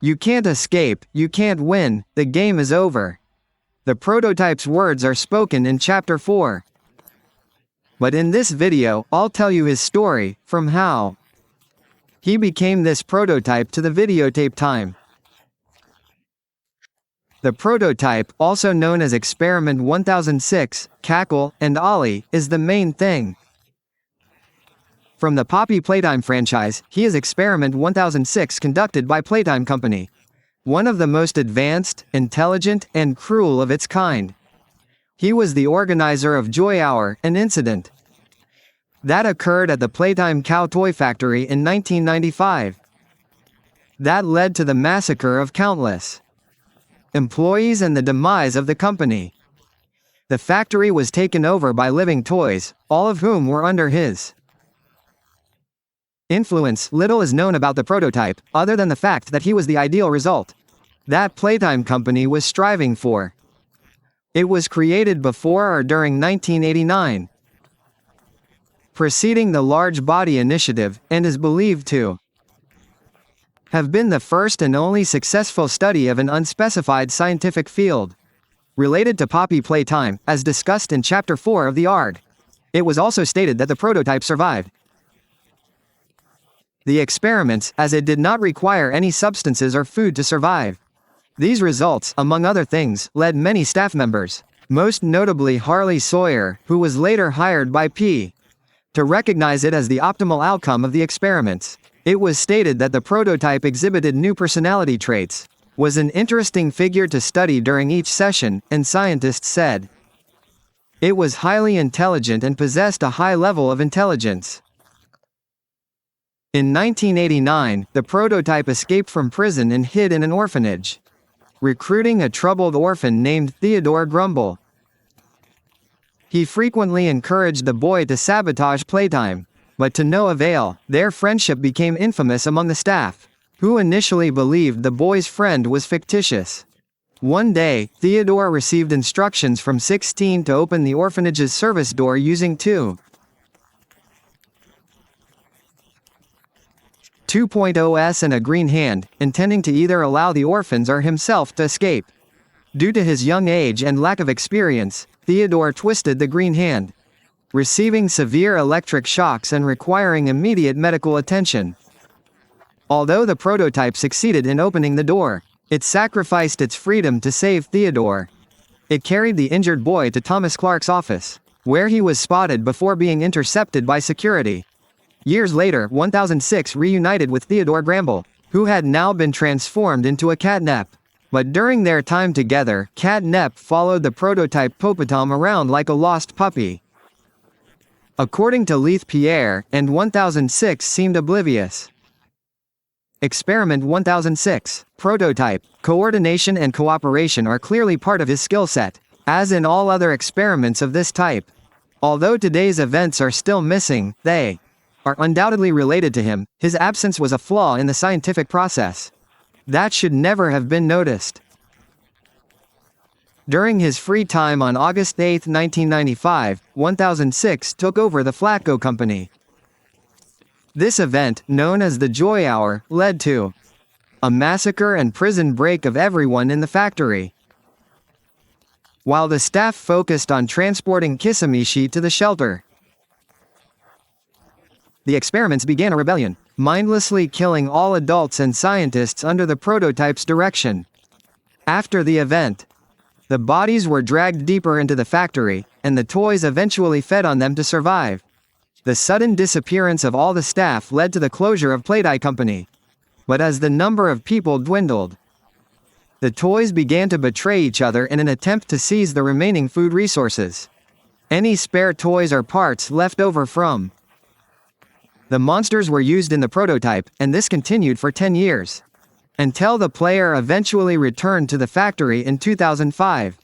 You can't escape, you can't win, the game is over. The prototype's words are spoken in Chapter 4. But in this video, I'll tell you his story, from how he became this prototype to the videotape time. The prototype, also known as Experiment 1006, Cackle, and OLLIE, is the main thing. From the Poppy Playtime franchise, he is Experiment 1006 conducted by Playtime Company. One of the most advanced, intelligent, and cruel of its kind. He was the organizer of Joy Hour, an incident that occurred at the Playtime Cow Toy Factory in 1995. That led to the massacre of countless employees and the demise of the company. The factory was taken over by living toys, all of whom were under his influence. Little is known about the prototype, other than the fact that he was the ideal result that Playtime Company was striving for. It was created before or during 1989, preceding the Large Body Initiative, and is believed to have been the first and only successful study of an unspecified scientific field related to Poppy Playtime, as discussed in Chapter 4 of the ARG. It was also stated that the prototype survived the experiments, as it did not require any substances or food to survive. These results, among other things, led many staff members, most notably Harley Sawyer, who was later hired by P, to recognize it as the optimal outcome of the experiments. It was stated that the prototype exhibited new personality traits, was an interesting figure to study during each session, and scientists said it was highly intelligent and possessed a high level of intelligence. In 1989, the prototype escaped from prison and hid in an orphanage, recruiting a troubled orphan named Theodore Grumbell. He frequently encouraged the boy to sabotage Playtime, but to no avail. Their friendship became infamous among the staff, who initially believed the boy's friend was fictitious. One day, Theodore received instructions from 16 to open the orphanage's service door using 2.0s and a green hand, intending to either allow the orphans or himself to escape. Due to his young age and lack of experience, Theodore twisted the green hand, receiving severe electric shocks and requiring immediate medical attention. Although the prototype succeeded in opening the door, it sacrificed its freedom to save Theodore. It carried the injured boy to Thomas Clark's office, where he was spotted before being intercepted by security. Years later, 1006 reunited with Theodore Grumbell, who had now been transformed into a catnap. But during their time together, Catnap followed the prototype Popotom around like a lost puppy. According to Leith Pierre, and 1006 seemed oblivious. Experiment 1006, prototype, coordination and cooperation are clearly part of his skill set, as in all other experiments of this type. Although today's events are still missing, they are undoubtedly related to him. His absence was a flaw in the scientific process that should never have been noticed. During his free time on August 8, 1995, 1006 took over the Flatco Company. This event, known as the Joy Hour, led to a massacre and prison break of everyone in the factory. While the staff focused on transporting Kisamishi to the shelter, the experiments began a rebellion, mindlessly killing all adults and scientists under the prototype's direction. After the event, the bodies were dragged deeper into the factory, and the toys eventually fed on them to survive. The sudden disappearance of all the staff led to the closure of Playtime Company. But as the number of people dwindled, the toys began to betray each other in an attempt to seize the remaining food resources. Any spare toys or parts left over from the monsters were used in the prototype, and this continued for 10 years. Until the player eventually returned to the factory in 2005.